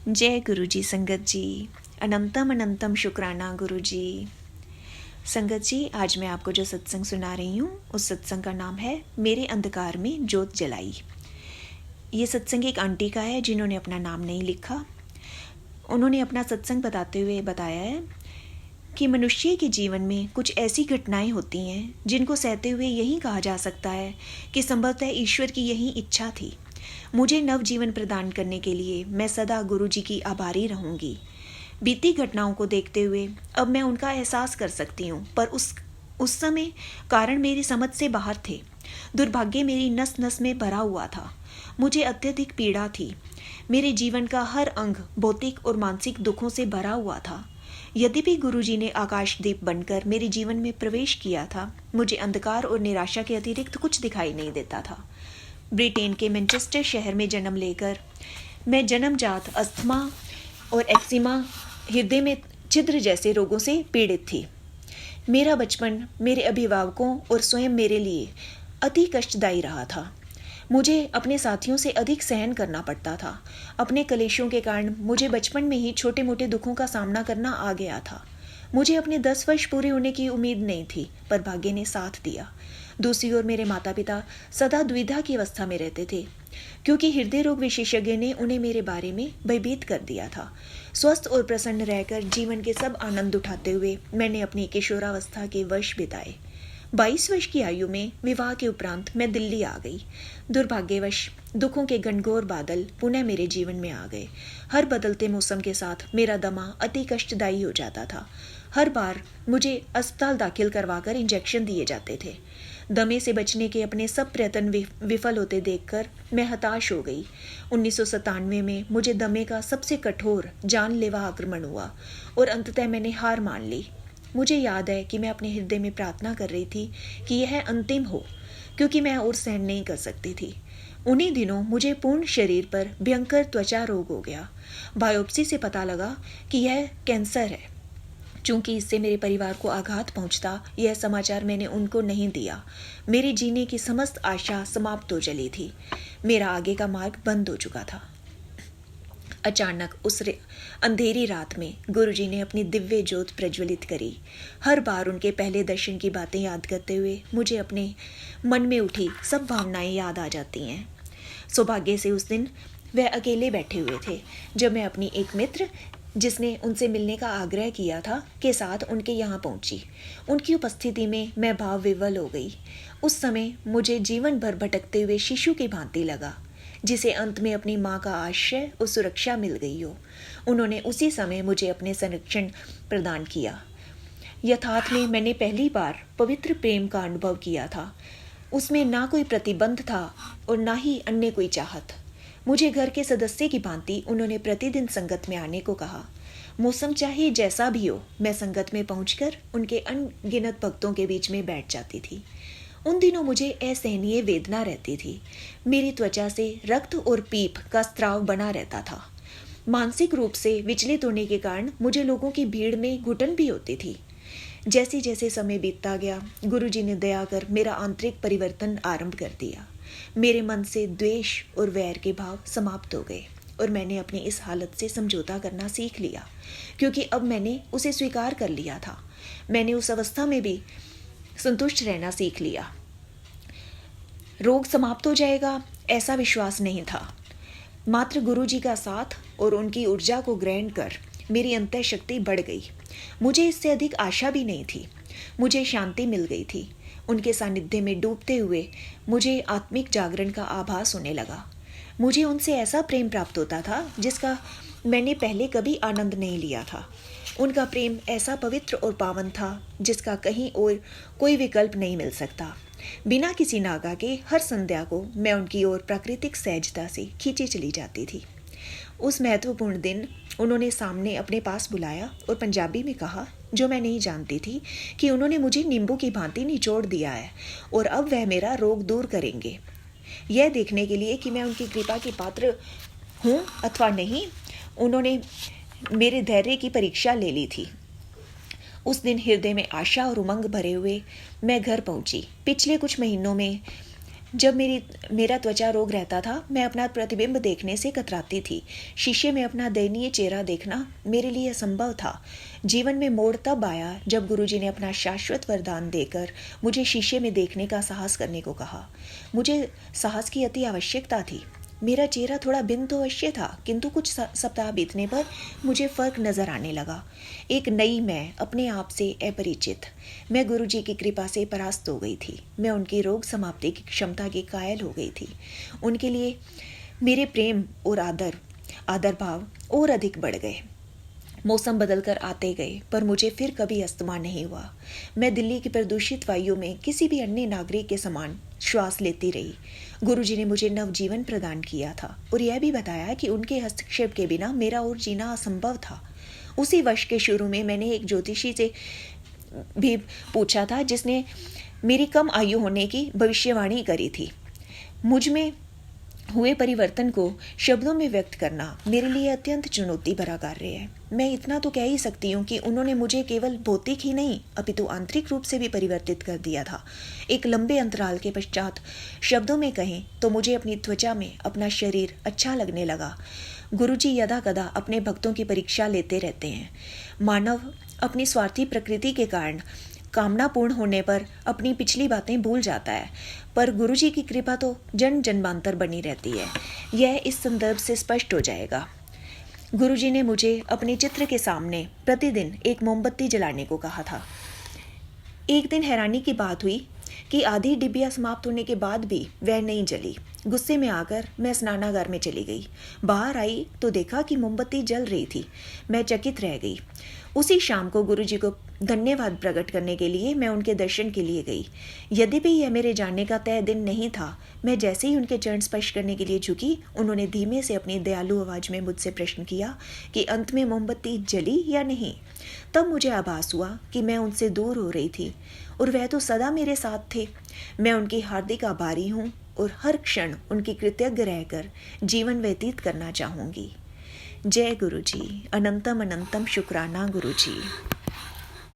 जय गुरु जी। संगत जी, अनंतम अनंतम शुक्राना गुरु जी। संगत जी, आज मैं आपको जो सत्संग सुना रही हूँ उस सत्संग का नाम है मेरे अंधकार में जोत जलाई। ये सत्संग एक आंटी का है जिन्होंने अपना नाम नहीं लिखा। उन्होंने अपना सत्संग बताते हुए बताया है कि मनुष्य के जीवन में कुछ ऐसी घटनाएं होती हैं जिनको सहते हुए यही कहा जा सकता है कि संभवतः ईश्वर की यही इच्छा थी। मुझे नव जीवन प्रदान करने के लिए मैं सदा गुरु जी की आभारी रहूंगी। बीती घटनाओं को देखते हुए अब मैं उनका एहसास कर सकती हूँ, पर उस समय कारण मेरी समझ से बाहर थे। दुर्भाग्य मेरी नस नस में भरा हुआ था। मुझे अत्यधिक पीड़ा थी। मेरे जीवन का हर अंग भौतिक और मानसिक दुखों से भरा हुआ था। यद्यपि गुरुजी ने आकाशदीप बनकर मेरे जीवन में प्रवेश किया था, मुझे अंधकार और निराशा के अतिरिक्त कुछ दिखाई नहीं देता था। ब्रिटेन के मैनचेस्टर शहर में जन्म लेकर मैं जन्मजात अस्थमा और एक्जिमा, हृदय में छिद्र जैसे रोगों से पीड़ित थी। मेरा बचपन मेरे अभिभावकों और स्वयं मेरे लिए अति कष्टदायी रहा था। मुझे अपने साथियों से अधिक सहन करना पड़ता था। अपने कलेशों के कारण मुझे बचपन में ही छोटे मोटे दुखों का सामना करना आ गया था। मुझे अपने 10 वर्ष पूरे होने की उम्मीद नहीं थी, पर भाग्य ने साथ दिया। दूसरी ओर मेरे माता पिता सदा द्विधा की अवस्था में रहते थे, क्योंकि हृदय रोग विशेषज्ञ ने उन्हें मेरे बारे में भयभीत कर दिया था। स्वस्थ और प्रसन्न रहकर जीवन के सब आनंद उठाते हुए मैंने अपनी किशोरावस्था के वर्ष बिताए। 22 वर्ष की आयु में विवाह के उपरांत मैं दिल्ली आ गई। दुर्भाग्यवश दुखों के घनघोर बादल पुनः मेरे जीवन में आ गए। हर बदलते मौसम के साथ मेरा दमा अति कष्टदायी हो जाता था। हर बार मुझे अस्पताल दाखिल करवाकर इंजेक्शन दिए जाते थे। दमे से बचने के अपने सब प्रयत्न विफल होते देखकर मैं हताश हो गई। 1997 में मुझे दमे का सबसे कठोर जानलेवा आक्रमण हुआ और अंततः मैंने हार मान ली। मुझे याद है कि मैं अपने हृदय में प्रार्थना कर रही थी कि यह अंतिम हो, क्योंकि मैं और सहन नहीं कर सकती थी। उन्हीं दिनों मुझे पूर्ण शरीर पर भयंकर त्वचा रोग हो गया। बायोप्सी से पता लगा कि यह कैंसर है। चूंकि इससे मेरे परिवार को आघात पहुंचता, यह समाचार मैंने उनको नहीं दिया। मेरे जीने की समस्त आशा समाप्त हो चली थी। मेरा आगे का मार्ग बंद हो चुका था। अचानक उस अंधेरी रात में गुरुजी ने अपनी दिव्य ज्योत प्रज्वलित करी। हर बार उनके पहले दर्शन की बातें याद करते हुए मुझे अपने मन में उठी सब भावनाएं याद आ जाती हैं। सौभाग्य से उस दिन वह अकेले बैठे हुए थे जब मैं अपनी एक मित्र, जिसने उनसे मिलने का आग्रह किया था, के साथ उनके यहाँ पहुंची। उनकी उपस्थिति में मैं भाव विवल हो गई। उस समय मुझे जीवन भर भटकते हुए शिशु की भांति लगा, जिसे अंत में अपनी माँ का आश्रय और सुरक्षा मिल गई हो। उन्होंने उसी समय मुझे अपने संरक्षण प्रदान किया। यथार्थ में मैंने पहली बार पवित्र प्रेम का अनुभव किया था। उसमें ना कोई प्रतिबंध था और ना ही अन्य कोई चाहत। मुझे घर के सदस्य की भांति उन्होंने प्रतिदिन संगत में आने को कहा। मौसम चाहे जैसा भी हो, मैं संगत में पहुंचकर उनके अनगिनत भक्तों के बीच में बैठ जाती थी। उन दिनों मुझे असहनीय वेदना रहती थी। मेरी त्वचा से रक्त और पीप का स्राव बना रहता था। मानसिक रूप से विचलित होने के कारण मुझे लोगों की भीड़ में घुटन भी होती थी। जैसे जैसे समय बीतता गया, गुरुजी ने दया कर मेरा आंतरिक परिवर्तन आरंभ कर दिया। मेरे मन से द्वेष और वैर के भाव समाप्त हो गए और मैंने अपनी इस हालत से समझौता करना सीख लिया, क्योंकि अब मैंने उसे स्वीकार कर लिया था। मैंने उस अवस्था में भी संतुष्ट रहना सीख लिया। रोग समाप्त हो जाएगा ऐसा विश्वास नहीं था। मात्र गुरुजी का साथ और उनकी ऊर्जा को ग्रहण कर मेरी अंतः शक्ति बढ़ गई। मुझे इससे अधिक आशा भी नहीं थी। मुझे शांति मिल गई थी। उनके सानिध्य में डूबते हुए मुझे आत्मिक जागरण का आभास होने लगा। मुझे उनसे ऐसा प्रेम प्राप्त होता था जिसका मैंने पहले कभी आनंद नहीं लिया था। उनका प्रेम ऐसा पवित्र और पावन था जिसका कहीं और कोई विकल्प नहीं मिल सकता। बिना किसी नागा के हर संध्या को मैं उनकी ओर प्राकृतिक सहजता से खींची चली जाती थी। उस महत्वपूर्ण दिन उन्होंने सामने अपने पास बुलाया और पंजाबी में कहा, जो मैं नहीं जानती थी, कि उन्होंने मुझे नींबू की भांति निचोड़ दिया है और अब वह मेरा रोग दूर करेंगे। यह देखने के लिए कि मैं उनकी कृपा की पात्र हूँ अथवा नहीं, उन्होंने मेरे धैर्य की परीक्षा ले ली थी। उस दिन हृदय में आशा और उमंग भरे हुए मैं घर पहुंची। पिछले कुछ महीनों में जब मेरा त्वचा रोग रहता था, मैं अपना प्रतिबिंब देखने से कतराती थी। शीशे में अपना दयनीय चेहरा देखना मेरे लिए असंभव था। जीवन में मोड़ तब आया जब गुरुजी ने अपना शाश्वत वरदान देकर मुझे शीशे में देखने का साहस करने को कहा। मुझे साहस की अति आवश्यकता थी। मेरा चेहरा थोड़ा भिन्न तो अवश्य था, किंतु कुछ सप्ताह बीतने पर मुझे फर्क नजर आने लगा। एक नई मैं, अपने आप से अपरिचित। मैं गुरुजी की कृपा से परास्त हो गई थी। मैं उनकी रोग समाप्ति की क्षमता की कायल हो गई थी। उनके लिए मेरे प्रेम और आदर भाव और अधिक बढ़ गए। मौसम बदलकर आते गए, पर मुझे फिर कभी अस्थमा नहीं हुआ। मैं दिल्ली की प्रदूषित वायु में किसी भी अन्य नागरिक के समान श्वास लेती रही। गुरुजी ने मुझे नवजीवन प्रदान किया था और यह भी बताया कि उनके हस्तक्षेप के बिना मेरा और जीना असंभव था। उसी वर्ष के शुरू में मैंने एक ज्योतिषी से भी पूछा था, जिसने मेरी कम आयु होने की भविष्यवाणी करी थी। मुझ में हुए परिवर्तन को शब्दों में व्यक्त करना मेरे लिए अत्यंत चुनौती भरा कार्य है। मैं इतना तो कह ही सकती हूँ कि उन्होंने मुझे केवल भौतिक ही नहीं, अपितु आंतरिक रूप से भी परिवर्तित कर दिया था। एक लंबे अंतराल के पश्चात शब्दों में कहें तो मुझे अपनी त्वचा में अपना शरीर अच्छा लगने लगा। गुरुजी यदा कदा अपने भक्तों की परीक्षा लेते रहते हैं। मानव अपनी स्वार्थी प्रकृति के कारण कामना पूर्ण होने पर अपनी पिछली बातें भूल जाता है, पर गुरुजी की कृपा तो जन्म जन्मांतर बनी रहती है। यह इस संदर्भ से स्पष्ट हो जाएगा। गुरुजी ने मुझे अपने चित्र के सामने प्रतिदिन एक मोमबत्ती जलाने को कहा था। एक दिन हैरानी की बात हुई कि आधी डिबिया समाप्त होने के बाद भी वह नहीं जली। गुस्से में आकर मैं स्नानागार में चली गई। बाहर आई तो देखा कि मोमबत्ती जल रही थी। मैं चकित रह गई। उसी शाम को गुरुजी को धन्यवाद प्रकट करने के लिए मैं उनके दर्शन के लिए गई। यद्यपि यह मेरे जाने का तय दिन नहीं था, मैं जैसे ही उनके चरण स्पर्श करने के लिए झुकी, उन्होंने धीमे से अपनी दयालु आवाज में मुझसे प्रश्न किया कि अंत में मोमबत्ती जली या नहीं। तब मुझे आभास हुआ कि मैं उनसे दूर हो रही थी और वह तो सदा मेरे साथ थे। मैं उनकी हार्दिक आभारी हूँ और हर क्षण उनकी कृतज्ञ रहकर जीवन व्यतीत करना चाहूँगी। जय गुरुजी। अनंतम अनंतम शुक्राना गुरुजी।